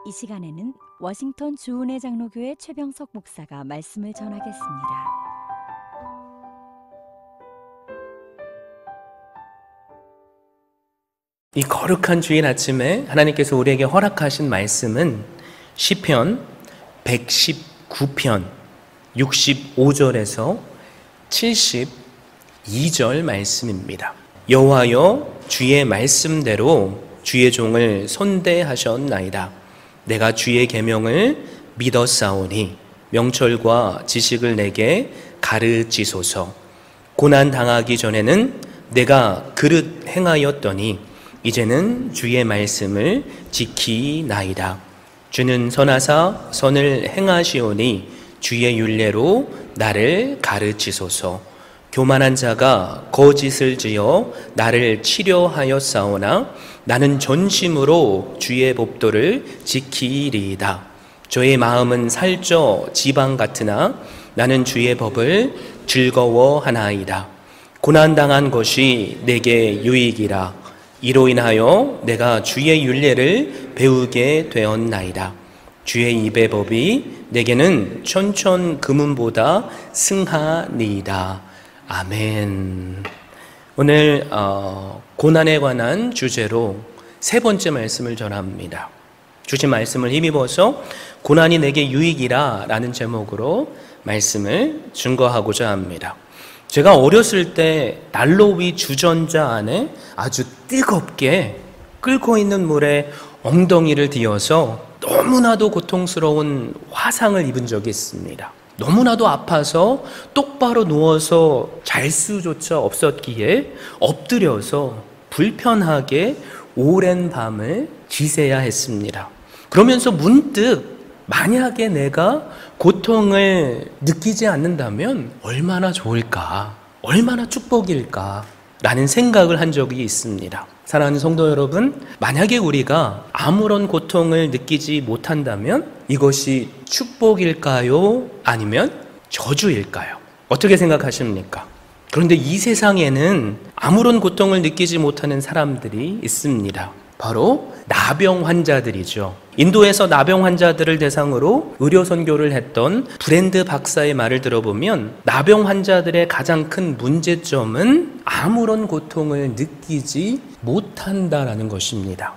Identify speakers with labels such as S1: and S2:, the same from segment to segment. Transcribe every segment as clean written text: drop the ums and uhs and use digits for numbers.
S1: 이 시간에는 워싱턴 주은혜 장로교회 최병석 목사가 말씀을 전하겠습니다.
S2: 이 거룩한 주일 아침에 하나님께서 우리에게 허락하신 말씀은 시편 119편 65절에서 72절 말씀입니다. 여호와여, 주의 말씀대로 주의 종을 선대하셨나이다. 내가 주의 계명을 믿었사오니 명철과 지식을 내게 가르치소서. 고난 당하기 전에는 내가 그릇 행하였더니 이제는 주의 말씀을 지키나이다. 주는 선하사 선을 행하시오니 주의 율례로 나를 가르치소서. 교만한 자가 거짓을 지어 나를 치려하였사오나 나는 전심으로 주의 법도를 지키리이다. 저의 마음은 살쪄 지방 같으나 나는 주의 법을 즐거워하나이다. 고난당한 것이 내게 유익이라. 이로 인하여 내가 주의 율례를 배우게 되었나이다. 주의 입의 법이 내게는 천천 금은보다 승하니이다. 아멘. 오늘 고난에 관한 주제로 세 번째 말씀을 전합니다. 주신 말씀을 힘입어서 고난이 내게 유익이라 라는 제목으로 말씀을 증거하고자 합니다. 제가 어렸을 때 난로 위 주전자 안에 아주 뜨겁게 끓고 있는 물에 엉덩이를 뒤어서 너무나도 고통스러운 화상을 입은 적이 있습니다. 너무나도 아파서 똑바로 누워서 잘 수조차 없었기에 엎드려서 불편하게 오랜 밤을 지새야 했습니다. 그러면서 문득 만약에 내가 고통을 느끼지 않는다면 얼마나 좋을까, 얼마나 축복일까 라는 생각을 한 적이 있습니다. 사랑하는 성도 여러분, 만약에 우리가 아무런 고통을 느끼지 못한다면 이것이 축복일까요? 아니면 저주일까요? 어떻게 생각하십니까? 그런데 이 세상에는 아무런 고통을 느끼지 못하는 사람들이 있습니다. 바로 나병 환자들이죠. 인도에서 나병 환자들을 대상으로 의료 선교를 했던 브랜드 박사의 말을 들어보면 나병 환자들의 가장 큰 문제점은 아무런 고통을 느끼지 못한다라는 것입니다.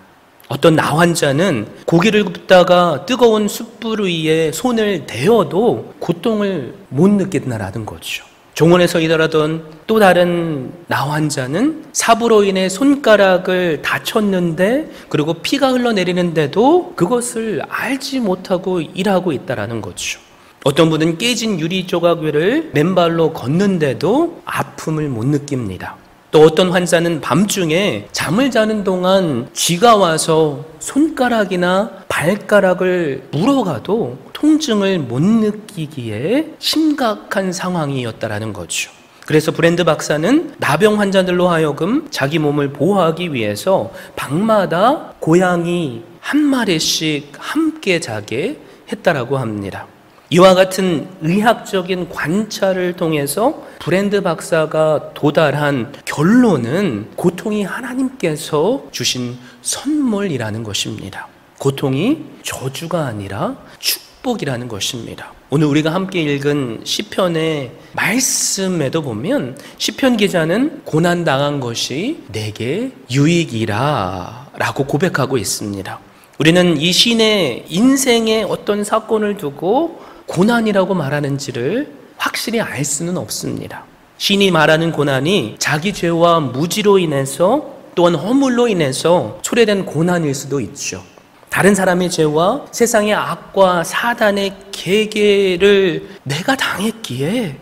S2: 어떤 나 환자는 고기를 굽다가 뜨거운 숯불 위에 손을 대어도 고통을 못 느낀다라는 거죠. 종원에서 일하던 또 다른 나 환자는 삽으로 인해 손가락을 다쳤는데 그리고 피가 흘러내리는데도 그것을 알지 못하고 일하고 있다는 거죠. 어떤 분은 깨진 유리 조각 위를 맨발로 걷는데도 아픔을 못 느낍니다. 또 어떤 환자는 밤중에 잠을 자는 동안 쥐가 와서 손가락이나 발가락을 물어가도 통증을 못 느끼기에 심각한 상황이었다라는 거죠. 그래서 브랜드 박사는 나병 환자들로 하여금 자기 몸을 보호하기 위해서 방마다 고양이 한 마리씩 함께 자게 했다라고 합니다. 이와 같은 의학적인 관찰을 통해서 브랜드 박사가 도달한 결론은 고통이 하나님께서 주신 선물이라는 것입니다. 고통이 저주가 아니라 축복이라는 것입니다. 오늘 우리가 함께 읽은 시편의 말씀에도 보면 시편 기자는 고난당한 것이 내게 유익이라 라고 고백하고 있습니다. 우리는 이 시인의 인생의 어떤 사건을 두고 고난이라고 말하는지를 확실히 알 수는 없습니다. 시인이 말하는 고난이 자기 죄와 무지로 인해서 또한 허물로 인해서 초래된 고난일 수도 있죠. 다른 사람의 죄와 세상의 악과 사단의 계계를 내가 당했기에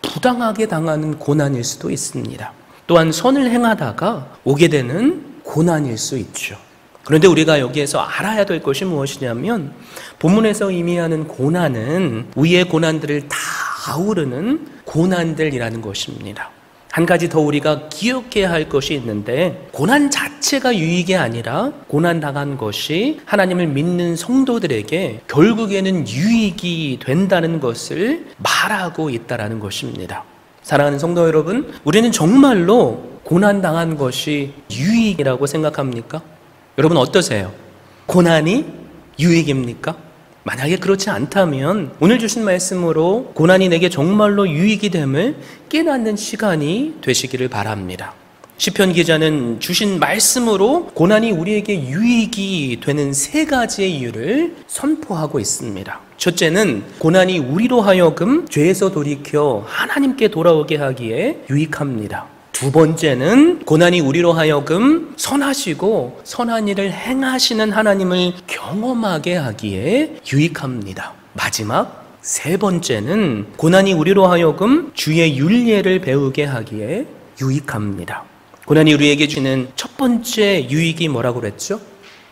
S2: 부당하게 당하는 고난일 수도 있습니다. 또한 선을 행하다가 오게 되는 고난일 수 있죠. 그런데 우리가 여기에서 알아야 될 것이 무엇이냐면 본문에서 의미하는 고난은 위의 고난들을 다 아우르는 고난들이라는 것입니다. 한 가지 더 우리가 기억해야 할 것이 있는데 고난 자체가 유익이 아니라 고난당한 것이 하나님을 믿는 성도들에게 결국에는 유익이 된다는 것을 말하고 있다는 것입니다. 사랑하는 성도 여러분, 우리는 정말로 고난당한 것이 유익이라고 생각합니까? 여러분 어떠세요? 고난이 유익입니까? 만약에 그렇지 않다면 오늘 주신 말씀으로 고난이 내게 정말로 유익이 됨을 깨닫는 시간이 되시기를 바랍니다. 시편 기자는 주신 말씀으로 고난이 우리에게 유익이 되는 세 가지의 이유를 선포하고 있습니다. 첫째는 고난이 우리로 하여금 죄에서 돌이켜 하나님께 돌아오게 하기에 유익합니다. 두 번째는 고난이 우리로 하여금 선하시고 선한 일을 행하시는 하나님을 경험하게 하기에 유익합니다. 마지막 세 번째는 고난이 우리로 하여금 주의 율례를 배우게 하기에 유익합니다. 고난이 우리에게 주는 첫 번째 유익이 뭐라고 그랬죠?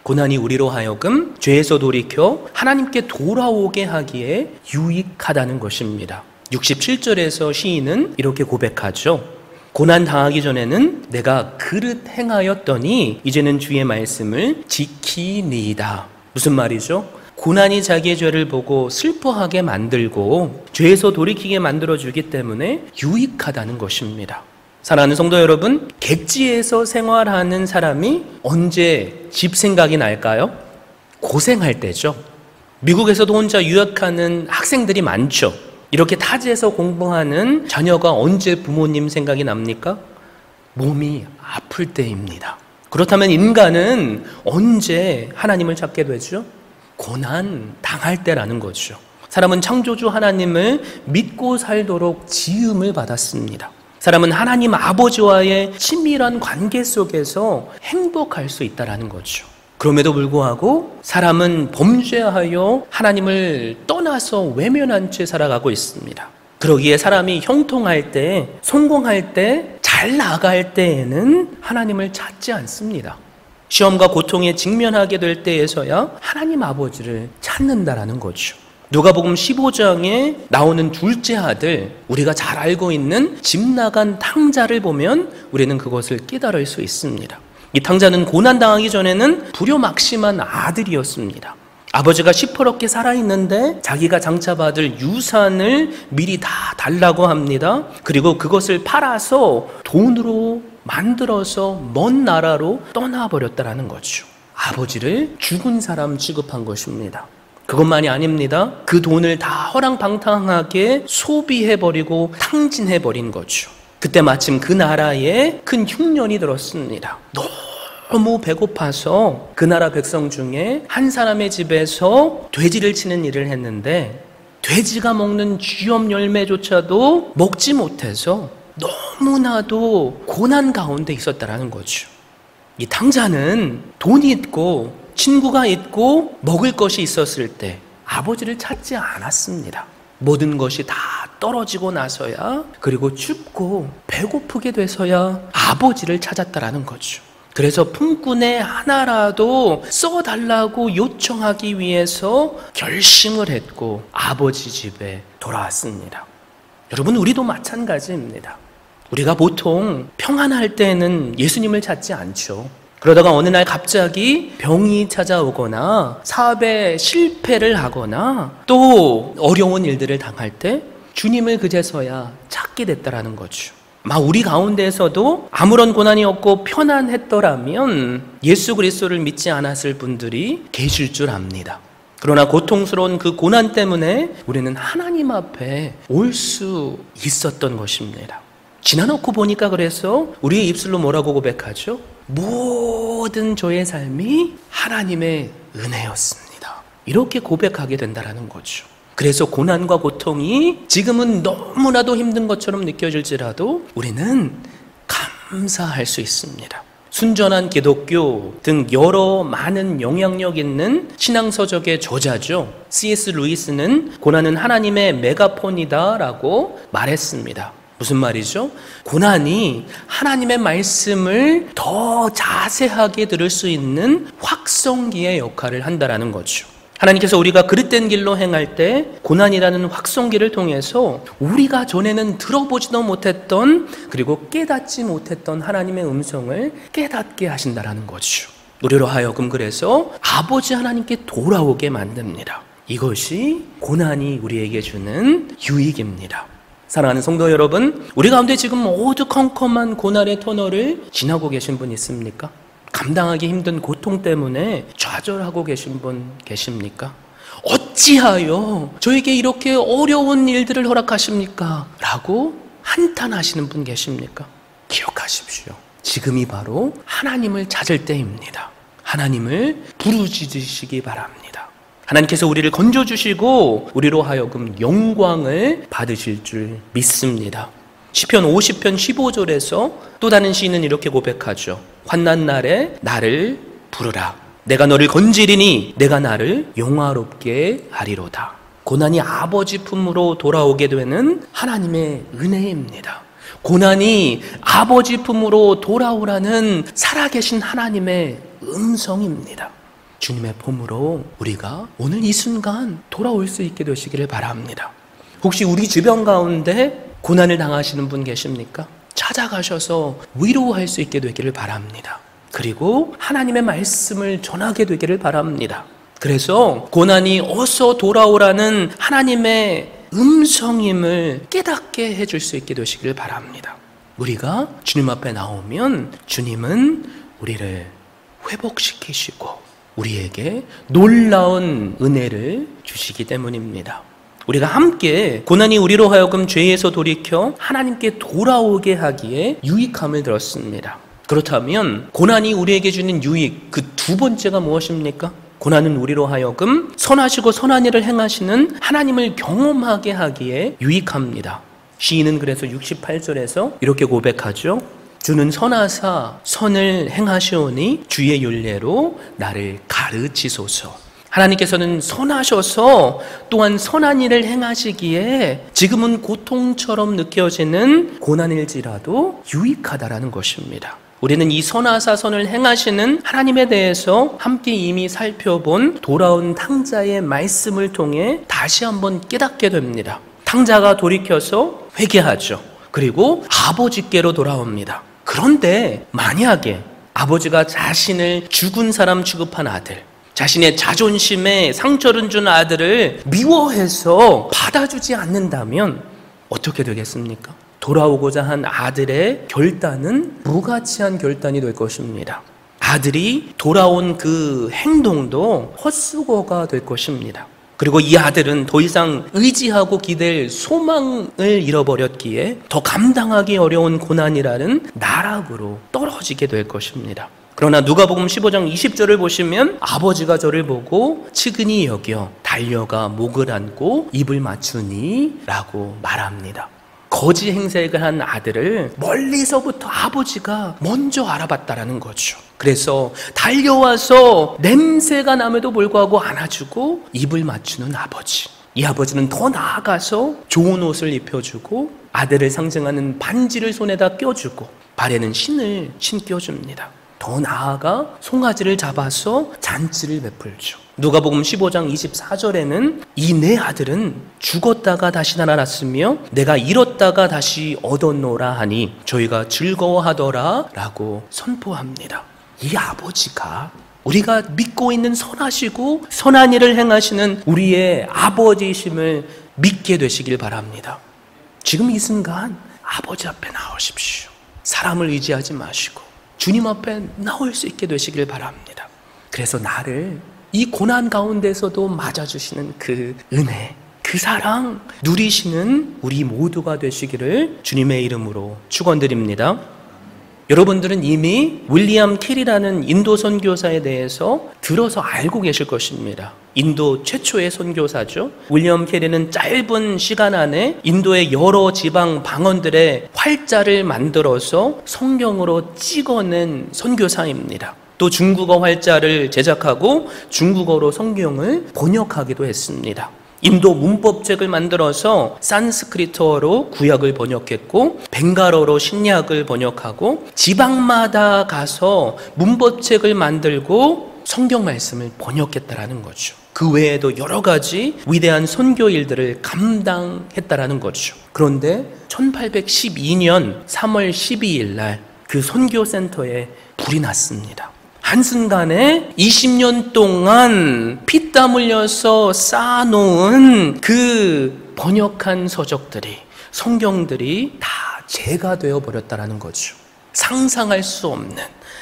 S2: 고난이 우리로 하여금 죄에서 돌이켜 하나님께 돌아오게 하기에 유익하다는 것입니다. 67절에서 시인은 이렇게 고백하죠. 고난 당하기 전에는 내가 그릇 행하였더니 이제는 주의 말씀을 지키니이다. 무슨 말이죠? 고난이 자기의 죄를 보고 슬퍼하게 만들고 죄에서 돌이키게 만들어주기 때문에 유익하다는 것입니다. 사랑하는 성도 여러분, 객지에서 생활하는 사람이 언제 집 생각이 날까요? 고생할 때죠. 미국에서도 혼자 유학하는 학생들이 많죠. 이렇게 타지에서 공부하는 자녀가 언제 부모님 생각이 납니까? 몸이 아플 때입니다. 그렇다면 인간은 언제 하나님을 찾게 되죠? 고난 당할 때라는 거죠. 사람은 창조주 하나님을 믿고 살도록 지음을 받았습니다. 사람은 하나님 아버지와의 친밀한 관계 속에서 행복할 수 있다는 거죠. 그럼에도 불구하고 사람은 범죄하여 하나님을 떠나서 외면한 채 살아가고 있습니다. 그러기에 사람이 형통할 때, 성공할 때, 잘 나갈 때에는 하나님을 찾지 않습니다. 시험과 고통에 직면하게 될 때에서야 하나님 아버지를 찾는다라는 거죠. 누가복음 15장에 나오는 둘째 아들, 우리가 잘 알고 있는 집 나간 탕자를 보면 우리는 그것을 깨달을 수 있습니다. 이 탕자는 고난당하기 전에는 불효막심한 아들이었습니다. 아버지가 시퍼렇게 살아있는데 자기가 장차받을 유산을 미리 다 달라고 합니다. 그리고 그것을 팔아서 돈으로 만들어서 먼 나라로 떠나버렸다는 거죠. 아버지를 죽은 사람 취급한 것입니다. 그것만이 아닙니다. 그 돈을 다 허랑방탕하게 소비해버리고 탕진해버린 거죠. 그때 마침 그 나라에 큰 흉년이 들었습니다. 너무 배고파서 그 나라 백성 중에 한 사람의 집에서 돼지를 치는 일을 했는데 돼지가 먹는 쥐염 열매조차도 먹지 못해서 너무나도 고난 가운데 있었다라는 거죠. 이 탕자는 돈이 있고 친구가 있고 먹을 것이 있었을 때 아버지를 찾지 않았습니다. 모든 것이 다 떨어지고 나서야, 그리고 춥고 배고프게 돼서야 아버지를 찾았다라는 거죠. 그래서 품꾼의 하나라도 써달라고 요청하기 위해서 결심을 했고 아버지 집에 돌아왔습니다. 여러분, 우리도 마찬가지입니다. 우리가 보통 평안할 때는 예수님을 찾지 않죠. 그러다가 어느 날 갑자기 병이 찾아오거나 사업에 실패를 하거나 또 어려운 일들을 당할 때 주님을 그제서야 찾게 됐다라는 거죠. 막 우리 가운데에서도 아무런 고난이 없고 편안했더라면 예수 그리스도를 믿지 않았을 분들이 계실 줄 압니다. 그러나 고통스러운 그 고난 때문에 우리는 하나님 앞에 올 수 있었던 것입니다. 지나놓고 보니까 그래서 우리의 입술로 뭐라고 고백하죠? 모든 저의 삶이 하나님의 은혜였습니다. 이렇게 고백하게 된다는 거죠. 그래서 고난과 고통이 지금은 너무나도 힘든 것처럼 느껴질지라도 우리는 감사할 수 있습니다. 순전한 기독교 등 여러 많은 영향력 있는 신앙서적의 저자죠. C.S. 루이스는 고난은 하나님의 메가폰이다라고 말했습니다. 무슨 말이죠? 고난이 하나님의 말씀을 더 자세하게 들을 수 있는 확성기의 역할을 한다는 거죠. 하나님께서 우리가 그릇된 길로 행할 때 고난이라는 확성기를 통해서 우리가 전에는 들어보지도 못했던, 그리고 깨닫지 못했던 하나님의 음성을 깨닫게 하신다는 거죠. 우리로 하여금 그래서 아버지 하나님께 돌아오게 만듭니다. 이것이 고난이 우리에게 주는 유익입니다. 사랑하는 성도 여러분, 우리 가운데 지금 어두컴컴한 고난의 터널을 지나고 계신 분 있습니까? 감당하기 힘든 고통 때문에 좌절하고 계신 분 계십니까? 어찌하여 저에게 이렇게 어려운 일들을 허락하십니까? 라고 한탄하시는 분 계십니까? 기억하십시오. 지금이 바로 하나님을 찾을 때입니다. 하나님을 부르짖으시기 바랍니다. 하나님께서 우리를 건져주시고 우리로 하여금 영광을 받으실 줄 믿습니다. 시편 50편 15절에서 또 다른 시인은 이렇게 고백하죠. 환난 날에 나를 부르라. 내가 너를 건지리니 내가 나를 영화롭게 하리로다. 고난이 아버지 품으로 돌아오게 되는 하나님의 은혜입니다. 고난이 아버지 품으로 돌아오라는 살아계신 하나님의 음성입니다. 주님의 품으로 우리가 오늘 이 순간 돌아올 수 있게 되시기를 바랍니다. 혹시 우리 주변 가운데 고난을 당하시는 분 계십니까? 찾아가셔서 위로할 수 있게 되기를 바랍니다. 그리고 하나님의 말씀을 전하게 되기를 바랍니다. 그래서 고난이 어서 돌아오라는 하나님의 음성임을 깨닫게 해줄 수 있게 되시기를 바랍니다. 우리가 주님 앞에 나오면 주님은 우리를 회복시키시고 우리에게 놀라운 은혜를 주시기 때문입니다. 우리가 함께 고난이 우리로 하여금 죄에서 돌이켜 하나님께 돌아오게 하기에 유익함을 들었습니다. 그렇다면 고난이 우리에게 주는 유익, 그 두 번째가 무엇입니까? 고난은 우리로 하여금 선하시고 선한 일을 행하시는 하나님을 경험하게 하기에 유익합니다. 시인은 그래서 68절에서 이렇게 고백하죠. 주는 선하사 선을 행하시오니 주의 율례로 나를 가르치소서. 하나님께서는 선하셔서 또한 선한 일을 행하시기에 지금은 고통처럼 느껴지는 고난일지라도 유익하다라는 것입니다. 우리는 이 선하사 선을 행하시는 하나님에 대해서 함께 이미 살펴본 돌아온 탕자의 말씀을 통해 다시 한번 깨닫게 됩니다. 탕자가 돌이켜서 회개하죠. 그리고 아버지께로 돌아옵니다. 그런데 만약에 아버지가 자신을 죽은 사람 취급한 아들, 자신의 자존심에 상처를 준 아들을 미워해서 받아주지 않는다면 어떻게 되겠습니까? 돌아오고자 한 아들의 결단은 무가치한 결단이 될 것입니다. 아들이 돌아온 그 행동도 헛수고가 될 것입니다. 그리고 이 아들은 더 이상 의지하고 기댈 소망을 잃어버렸기에 더 감당하기 어려운 고난이라는 나락으로 떨어지게 될 것입니다. 그러나 누가복음 15장 20절을 보시면 아버지가 저를 보고 측은히 여겨 달려가 목을 안고 입을 맞추니 라고 말합니다. 거지 행색을 한 아들을 멀리서부터 아버지가 먼저 알아봤다라는 거죠. 그래서 달려와서 냄새가 남에도 불구하고 안아주고 입을 맞추는 아버지. 이 아버지는 더 나아가서 좋은 옷을 입혀주고 아들을 상징하는 반지를 손에다 껴주고 발에는 신을 신겨줍니다. 더 나아가 송아지를 잡아서 잔치를 베풀죠. 누가복음 15장 24절에는 이 내 아들은 죽었다가 다시 살아났으며 내가 잃었다가 다시 얻었노라 하니 저희가 즐거워하더라 라고 선포합니다. 이 아버지가 우리가 믿고 있는 선하시고 선한 일을 행하시는 우리의 아버지이심을 믿게 되시길 바랍니다. 지금 이 순간 아버지 앞에 나오십시오. 사람을 의지하지 마시고 주님 앞에 나올 수 있게 되시길 바랍니다. 그래서 나를 이 고난 가운데서도 맞아주시는 그 은혜, 그 사랑 누리시는 우리 모두가 되시기를 주님의 이름으로 축원드립니다. 여러분들은 이미 윌리엄 캐리라는 인도 선교사에 대해서 들어서 알고 계실 것입니다. 인도 최초의 선교사죠. 윌리엄 캐리는 짧은 시간 안에 인도의 여러 지방 방언들의 활자를 만들어서 성경으로 찍어낸 선교사입니다. 또 중국어 활자를 제작하고 중국어로 성경을 번역하기도 했습니다. 인도 문법책을 만들어서 산스크리트어로 구약을 번역했고 벵갈어로 신약을 번역하고 지방마다 가서 문법책을 만들고 성경 말씀을 번역했다라는 거죠. 그 외에도 여러 가지 위대한 선교 일들을 감당했다라는 거죠. 그런데 1812년 3월 12일 날 그 선교센터에 불이 났습니다. 한순간에 20년 동안 피땀 흘려서 쌓아놓은 그 번역한 서적들이, 성경들이 다 재가 되어버렸다는 거죠. 상상할 수 없는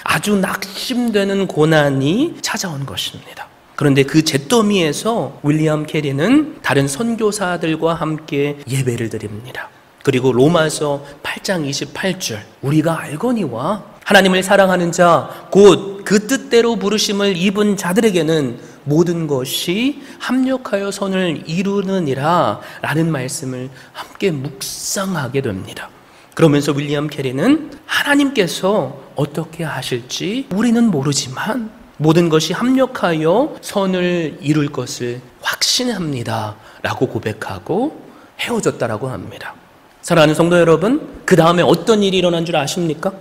S2: 아주 낙심되는 고난이 찾아온 것입니다. 그런데 그 잿더미에서 윌리엄 캐리는 다른 선교사들과 함께 예배를 드립니다. 그리고 로마서 8장 28절 우리가 알거니와 하나님을 사랑하는 자 곧 그 뜻대로 부르심을 입은 자들에게는 모든 것이 합력하여 선을 이루느니라 라는 말씀을 함께 묵상하게 됩니다. 그러면서 윌리엄 캐리는 하나님께서 어떻게 하실지 우리는 모르지만 모든 것이 합력하여 선을 이룰 것을 확신합니다 라고 고백하고 헤어졌다라고 합니다. 사랑하는 성도 여러분, 그 다음에 어떤 일이 일어난 줄 아십니까?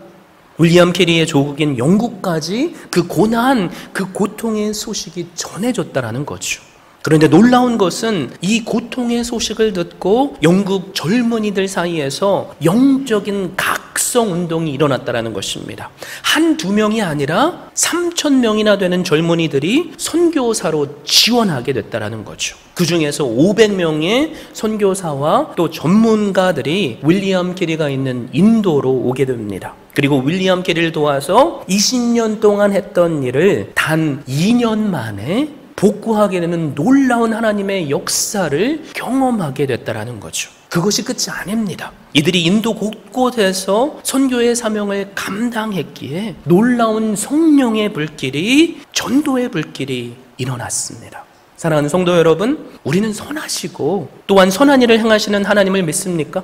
S2: 윌리엄 캐리의 조국인 영국까지 그 고난, 그 고통의 소식이 전해졌다라는 거죠. 그런데 놀라운 것은 이 고통의 소식을 듣고 영국 젊은이들 사이에서 영적인 각성 운동이 일어났다는 것입니다. 한두 명이 아니라 3,000명이나 되는 젊은이들이 선교사로 지원하게 됐다는 거죠. 그 중에서 500명의 선교사와 또 전문가들이 윌리엄 캐리가 있는 인도로 오게 됩니다. 그리고 윌리엄 캐리를 도와서 20년 동안 했던 일을 단 2년 만에 복구하게 되는 놀라운 하나님의 역사를 경험하게 됐다라는 거죠. 그것이 끝이 아닙니다. 이들이 인도 곳곳에서 선교의 사명을 감당했기에 놀라운 성령의 불길이, 전도의 불길이 일어났습니다. 사랑하는 성도 여러분, 우리는 선하시고 또한 선한 일을 행하시는 하나님을 믿습니까?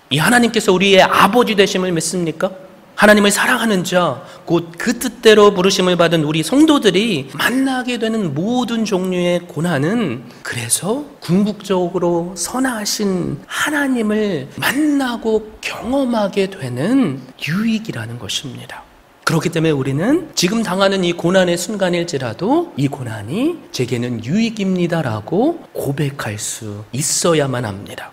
S2: 이 하나님께서 우리의 아버지 되심을 믿습니까? 하나님을 사랑하는 자, 곧 그 뜻대로 부르심을 받은 우리 성도들이 만나게 되는 모든 종류의 고난은 그래서 궁극적으로 선하신 하나님을 만나고 경험하게 되는 유익이라는 것입니다. 그렇기 때문에 우리는 지금 당하는 이 고난의 순간일지라도 이 고난이 제게는 유익입니다라고 고백할 수 있어야만 합니다.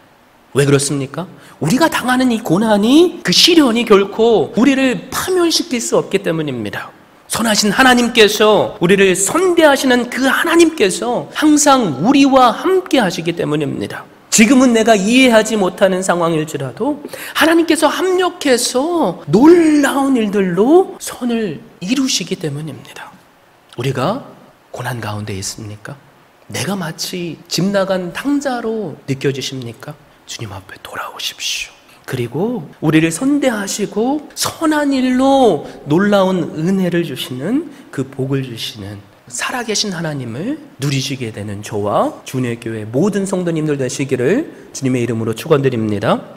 S2: 왜 그렇습니까? 우리가 당하는 이 고난이, 그 시련이 결코 우리를 파멸시킬 수 없기 때문입니다. 선하신 하나님께서, 우리를 선대하시는 그 하나님께서 항상 우리와 함께 하시기 때문입니다. 지금은 내가 이해하지 못하는 상황일지라도 하나님께서 합력해서 놀라운 일들로 선을 이루시기 때문입니다. 우리가 고난 가운데 있습니까? 내가 마치 집 나간 탕자로 느껴지십니까? 주님 앞에 돌아오십시오. 그리고 우리를 선대하시고 선한 일로 놀라운 은혜를 주시는, 그 복을 주시는 살아계신 하나님을 누리시게 되는 저와 주님의 교회 모든 성도님들 되시기를 주님의 이름으로 축원드립니다.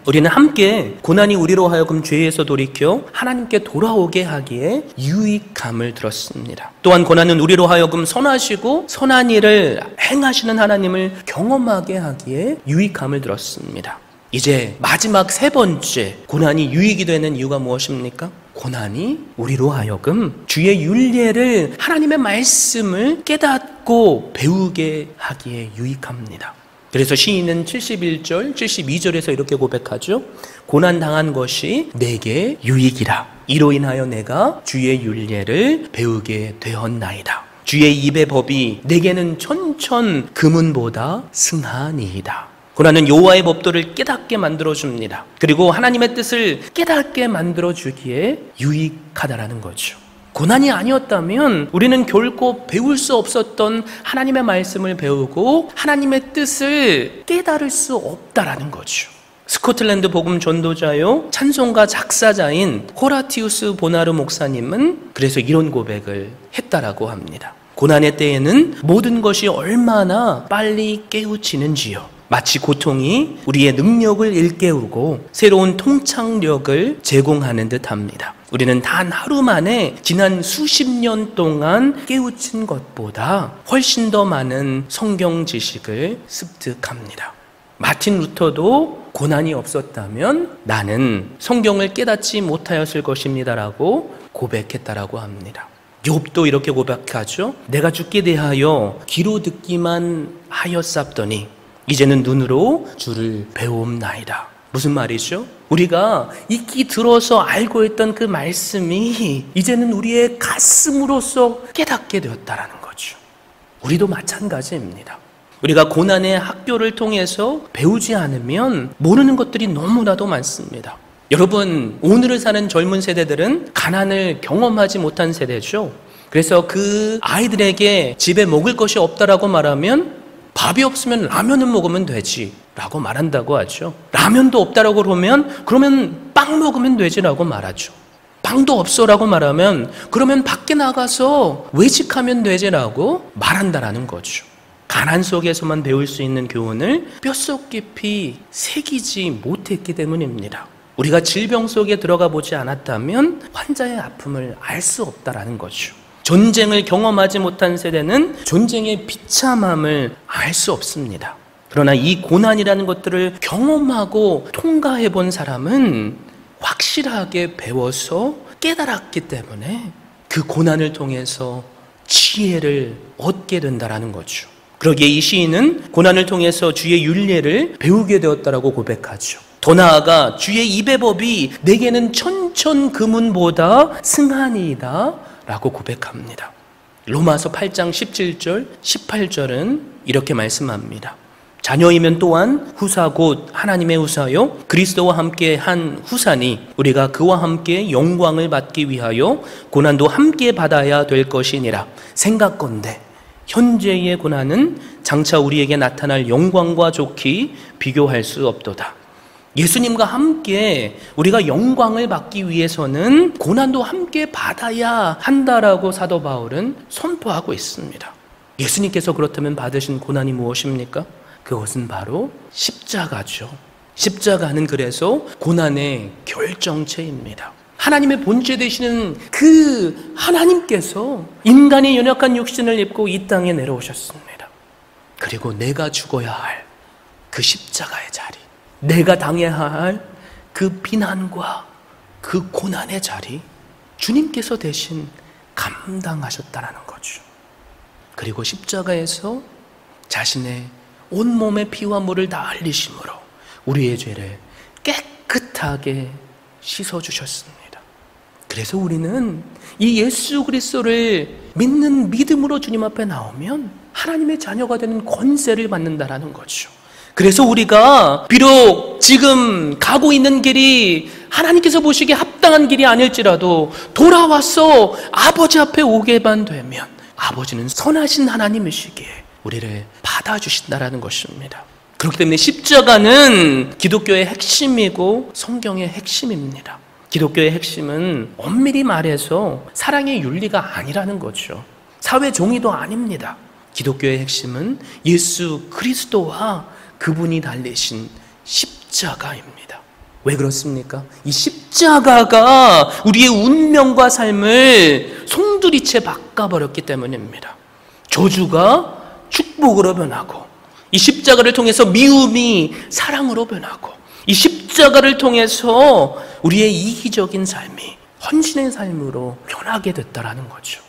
S2: 우리는 함께 고난이 우리로 하여금 죄에서 돌이켜 하나님께 돌아오게 하기에 유익함을 들었습니다. 또한 고난은 우리로 하여금 선하시고 선한 일을 행하시는 하나님을 경험하게 하기에 유익함을 들었습니다. 이제 마지막 세 번째, 고난이 유익이 되는 이유가 무엇입니까? 고난이 우리로 하여금 주의 율례를, 하나님의 말씀을 깨닫고 배우게 하기에 유익합니다. 그래서 시인은 71절, 72절에서 이렇게 고백하죠. 고난당한 것이 내게 유익이라. 이로 인하여 내가 주의 율례를 배우게 되었나이다. 주의 입의 법이 내게는 천천 금은보다 승하니이다. 고난은 여호와의 법도를 깨닫게 만들어줍니다. 그리고 하나님의 뜻을 깨닫게 만들어주기에 유익하다라는 거죠. 고난이 아니었다면 우리는 결코 배울 수 없었던 하나님의 말씀을 배우고 하나님의 뜻을 깨달을 수 없다라는 거죠. 스코틀랜드 복음 전도자요 찬송가 작사자인 호라티우스 보나르 목사님은 그래서 이런 고백을 했다라고 합니다. 고난의 때에는 모든 것이 얼마나 빨리 깨우치는지요. 마치 고통이 우리의 능력을 일깨우고 새로운 통찰력을 제공하는 듯합니다. 우리는 단 하루 만에 지난 수십 년 동안 깨우친 것보다 훨씬 더 많은 성경 지식을 습득합니다. 마틴 루터도 고난이 없었다면 나는 성경을 깨닫지 못하였을 것입니다라고 고백했다라고 합니다. 욥도 이렇게 고백하죠. 내가 죽게 대하여 귀로 듣기만 하였사더니 이제는 눈으로 주를 배움나이다. 무슨 말이죠? 우리가 익히 들어서 알고 있던 그 말씀이 이제는 우리의 가슴으로서 깨닫게 되었다라는 거죠. 우리도 마찬가지입니다. 우리가 고난의 학교를 통해서 배우지 않으면 모르는 것들이 너무나도 많습니다. 여러분, 오늘을 사는 젊은 세대들은 가난을 경험하지 못한 세대죠. 그래서 그 아이들에게 집에 먹을 것이 없다라고 말하면 밥이 없으면 라면을 먹으면 되지 라고 말한다고 하죠. 라면도 없다라고 그러면 빵 먹으면 되지라고 말하죠. 빵도 없어라고 말하면 그러면 밖에 나가서 외식하면 되지라고 말한다라는 거죠. 가난 속에서만 배울 수 있는 교훈을 뼛속 깊이 새기지 못했기 때문입니다. 우리가 질병 속에 들어가 보지 않았다면 환자의 아픔을 알 수 없다라는 거죠. 전쟁을 경험하지 못한 세대는 전쟁의 비참함을 알 수 없습니다. 그러나 이 고난이라는 것들을 경험하고 통과해 본 사람은 확실하게 배워서 깨달았기 때문에 그 고난을 통해서 지혜를 얻게 된다라는 거죠. 그러기에 이 시인은 고난을 통해서 주의 율례를 배우게 되었다라고 고백하죠. 더 나아가 주의 입의 법이 내게는 천천금은보다 승하니이다 라고 고백합니다. 로마서 8장 17절 18절은 이렇게 말씀합니다. 자녀이면 또한 후사 곧 하나님의 후사요 그리스도와 함께 한 후사니 우리가 그와 함께 영광을 받기 위하여 고난도 함께 받아야 될 것이니라. 생각건대 현재의 고난은 장차 우리에게 나타날 영광과 좋게 비교할 수 없도다. 예수님과 함께 우리가 영광을 받기 위해서는 고난도 함께 받아야 한다라고 사도 바울은 선포하고 있습니다. 예수님께서 그렇다면 받으신 고난이 무엇입니까? 그것은 바로 십자가죠. 십자가는 그래서 고난의 결정체입니다. 하나님의 본체 되시는 그 하나님께서 인간의 연약한 육신을 입고 이 땅에 내려오셨습니다. 그리고 내가 죽어야 할 그 십자가의 자리, 내가 당해야 할 그 비난과 그 고난의 자리, 주님께서 대신 감당하셨다라는 거죠. 그리고 십자가에서 자신의 온몸의 피와 물을 다 흘리심으로 우리의 죄를 깨끗하게 씻어주셨습니다. 그래서 우리는 이 예수 그리스도를 믿는 믿음으로 주님 앞에 나오면 하나님의 자녀가 되는 권세를 받는다라는 거죠. 그래서 우리가 비록 지금 가고 있는 길이 하나님께서 보시기에 합당한 길이 아닐지라도 돌아와서 아버지 앞에 오게만 되면 아버지는 선하신 하나님이시기에 우리를 받아주신다라는 것입니다. 그렇기 때문에 십자가는 기독교의 핵심이고 성경의 핵심입니다. 기독교의 핵심은 엄밀히 말해서 사랑의 윤리가 아니라는 거죠. 사회 정의도 아닙니다. 기독교의 핵심은 예수 그리스도와 그분이 달리신 십자가입니다. 왜 그렇습니까? 이 십자가가 우리의 운명과 삶을 송두리째 바꿔버렸기 때문입니다. 저주가 축복으로 변하고, 이 십자가를 통해서 미움이 사랑으로 변하고, 이 십자가를 통해서 우리의 이기적인 삶이 헌신의 삶으로 변하게 됐다라는 거죠.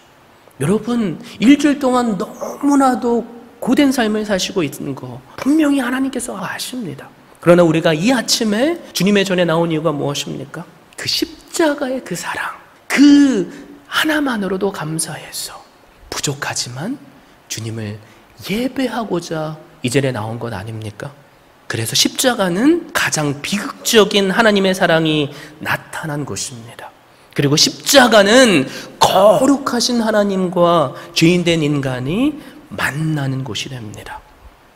S2: 여러분, 일주일 동안 너무나도 고된 삶을 사시고 있는 거 분명히 하나님께서 아십니다. 그러나 우리가 이 아침에 주님의 전에 나온 이유가 무엇입니까? 그 십자가의 그 사랑, 그 하나만으로도 감사해서 부족하지만 주님을 예배하고자 이 자리에 나온 것 아닙니까? 그래서 십자가는 가장 비극적인 하나님의 사랑이 나타난 곳입니다. 그리고 십자가는 거룩하신 하나님과 죄인된 인간이 만나는 곳이 됩니다.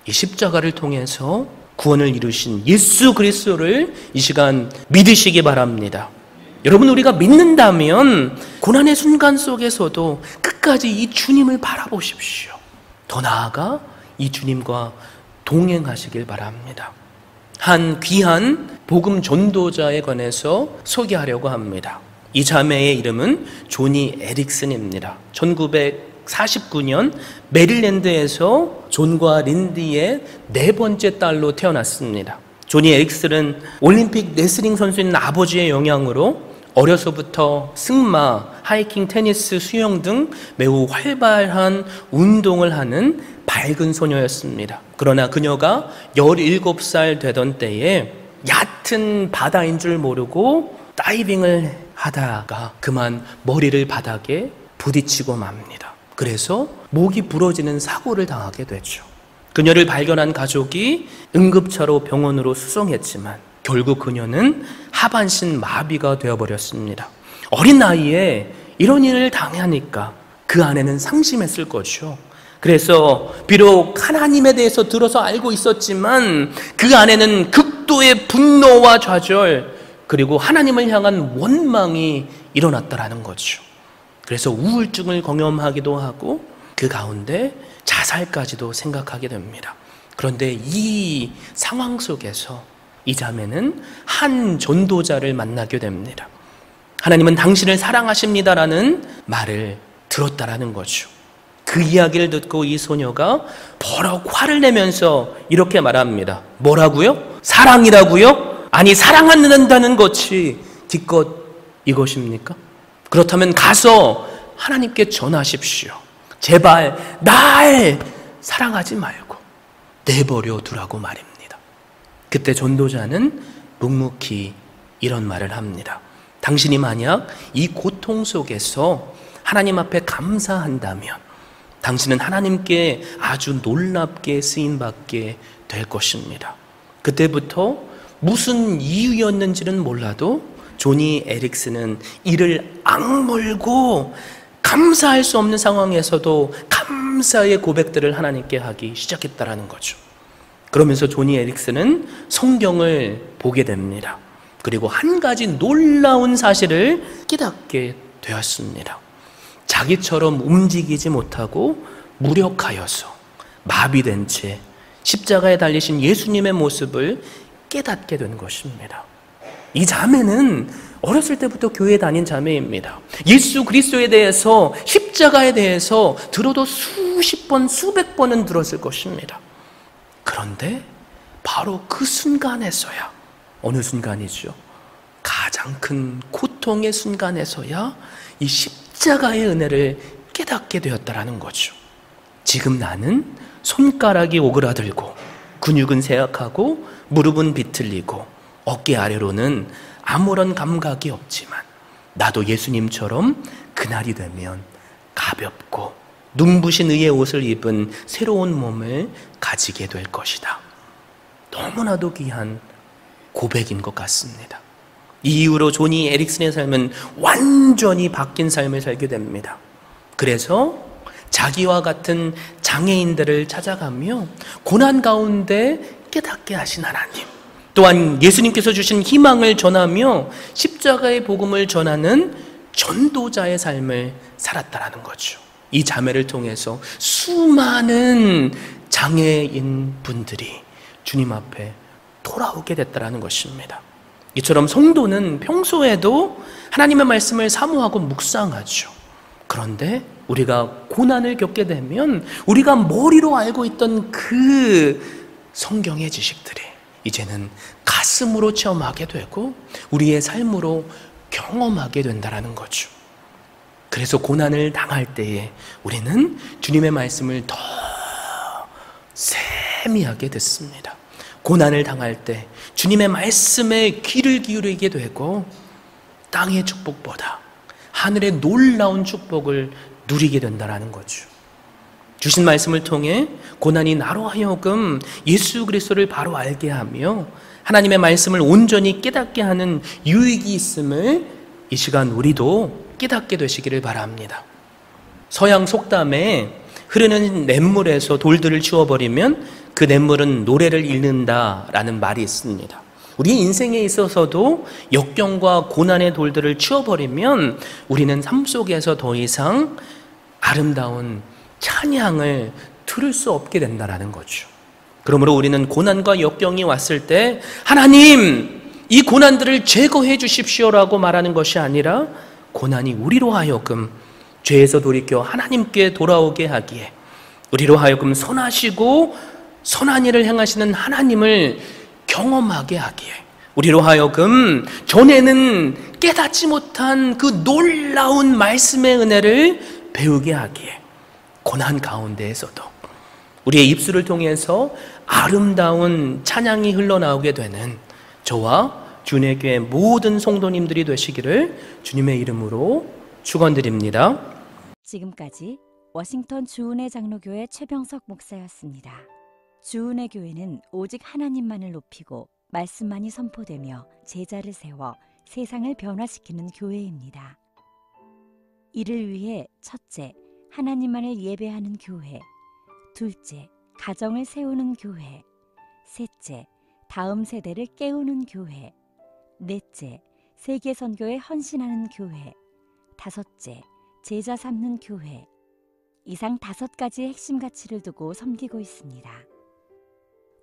S2: 이 십자가를 통해서 구원을 이루신 예수 그리스도를 이 시간 믿으시기 바랍니다. 여러분, 우리가 믿는다면 고난의 순간 속에서도 끝까지 이 주님을 바라보십시오. 더 나아가 이 주님과 동행하시길 바랍니다. 한 귀한 복음 전도자에 관해서 소개하려고 합니다. 이 자매의 이름은 조니 에릭슨입니다. 1949년 메릴랜드에서 존과 린디의 네 번째 딸로 태어났습니다. 조니 에릭슨은 올림픽 레슬링 선수인 아버지의 영향으로 어려서부터 승마, 하이킹, 테니스, 수영 등 매우 활발한 운동을 하는 밝은 소녀였습니다. 그러나 그녀가 17살 되던 때에 얕은 바다인 줄 모르고 다이빙을 하다가 그만 머리를 바닥에 부딪히고 맙니다. 그래서 목이 부러지는 사고를 당하게 되죠. 그녀를 발견한 가족이 응급차로 병원으로 수송했지만 결국 그녀는 하반신 마비가 되어버렸습니다. 어린 나이에 이런 일을 당하니까 그 아내는 상심했을 것이죠. 그래서 비록 하나님에 대해서 들어서 알고 있었지만 그 안에는 극도의 분노와 좌절, 그리고 하나님을 향한 원망이 일어났다라는 거죠. 그래서 우울증을 경험하기도 하고 그 가운데 자살까지도 생각하게 됩니다. 그런데 이 상황 속에서 이 자매는 한 전도자를 만나게 됩니다. 하나님은 당신을 사랑하십니다라는 말을 들었다라는 거죠. 그 이야기를 듣고 이 소녀가 버럭 화를 내면서 이렇게 말합니다. 뭐라고요? 사랑이라고요? 아니, 사랑한다는 것이 기껏 이것입니까? 그렇다면 가서 하나님께 전하십시오. 제발 날 사랑하지 말고 내버려 두라고 말입니다. 그때 전도자는 묵묵히 이런 말을 합니다. 당신이 만약 이 고통 속에서 하나님 앞에 감사한다면 당신은 하나님께 아주 놀랍게 쓰임받게 될 것입니다. 그때부터 무슨 이유였는지는 몰라도 조니 에릭슨은 이를 악물고 감사할 수 없는 상황에서도 감사의 고백들을 하나님께 하기 시작했다라는 거죠. 그러면서 조니 에릭슨은 성경을 보게 됩니다. 그리고 한 가지 놀라운 사실을 깨닫게 되었습니다. 자기처럼 움직이지 못하고 무력하여서 마비된 채 십자가에 달리신 예수님의 모습을 깨닫게 된 것입니다. 이 자매는 어렸을 때부터 교회 다닌 자매입니다. 예수 그리스도에 대해서, 십자가에 대해서 들어도 수십 번, 수백 번은 들었을 것입니다. 그런데 바로 그 순간에서야, 어느 순간이죠? 가장 큰 고통의 순간에서야 이 십자가의 은혜를 깨닫게 되었다라는 거죠. 지금 나는 손가락이 오그라들고 근육은 쇠약하고 무릎은 비틀리고 어깨 아래로는 아무런 감각이 없지만 나도 예수님처럼 그날이 되면 가볍고 눈부신 의의 옷을 입은 새로운 몸을 가지게 될 것이다. 너무나도 귀한 고백인 것 같습니다. 이 이후로 조니 에릭슨의 삶은 완전히 바뀐 삶을 살게 됩니다. 그래서 자기와 같은 장애인들을 찾아가며 고난 가운데 깨닫게 하신 하나님, 또한 예수님께서 주신 희망을 전하며 십자가의 복음을 전하는 전도자의 삶을 살았다라는 거죠. 이 자매를 통해서 수많은 장애인 분들이 주님 앞에 돌아오게 됐다라는 것입니다. 이처럼 성도는 평소에도 하나님의 말씀을 사모하고 묵상하죠. 그런데 우리가 고난을 겪게 되면 우리가 머리로 알고 있던 그 성경의 지식들이 이제는 가슴으로 체험하게 되고 우리의 삶으로 경험하게 된다는 거죠. 그래서 고난을 당할 때에 우리는 주님의 말씀을 더 세미하게 듣습니다. 고난을 당할 때 주님의 말씀에 귀를 기울이게 되고 땅의 축복보다 하늘의 놀라운 축복을 누리게 된다는 거죠. 주신 말씀을 통해 고난이 나로 하여금 예수 그리스도를 바로 알게 하며 하나님의 말씀을 온전히 깨닫게 하는 유익이 있음을 이 시간 우리도 깨닫게 되시기를 바랍니다. 서양 속담에 흐르는 냇물에서 돌들을 치워버리면 그 냇물은 노래를 잃는다라는 말이 있습니다. 우리 인생에 있어서도 역경과 고난의 돌들을 치워버리면 우리는 삶 속에서 더 이상 아름다운 찬양을 들을 수 없게 된다는 거죠. 그러므로 우리는 고난과 역경이 왔을 때 하나님, 이 고난들을 제거해 주십시오라고 말하는 것이 아니라 고난이 우리로 하여금 죄에서 돌이켜 하나님께 돌아오게 하기에, 우리로 하여금 선하시고 선한 일을 행하시는 하나님을 경험하게 하기에, 우리로 하여금 전에는 깨닫지 못한 그 놀라운 말씀의 은혜를 배우게 하기에 고난 가운데에서도 우리의 입술을 통해서 아름다운 찬양이 흘러나오게 되는 저와 주님의 교회 모든 성도님들이 되시기를 주님의 이름으로 축원드립니다.
S1: 지금까지 워싱턴 주은혜 장로교회 최병석 목사였습니다. 주은혜 교회는 오직 하나님만을 높이고 말씀만이 선포되며 제자를 세워 세상을 변화시키는 교회입니다. 이를 위해 첫째, 하나님만을 예배하는 교회, 둘째, 가정을 세우는 교회, 셋째, 다음 세대를 깨우는 교회, 넷째, 세계 선교에 헌신하는 교회, 다섯째, 제자 삼는 교회. 이상 5가지의 핵심 가치를 두고 섬기고 있습니다.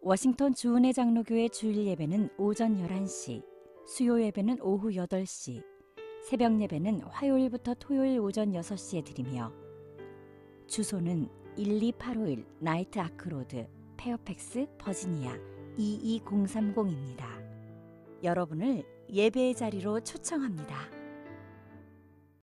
S1: 워싱턴 주은혜 장로교회 주일 예배는 오전 11시, 수요 예배는 오후 8시, 새벽 예배는 화요일부터 토요일 오전 6시에 드리며 주소는 12851 나이트 아크로드, 페어팩스, 버지니아 22030입니다. 여러분을 예배의 자리로 초청합니다.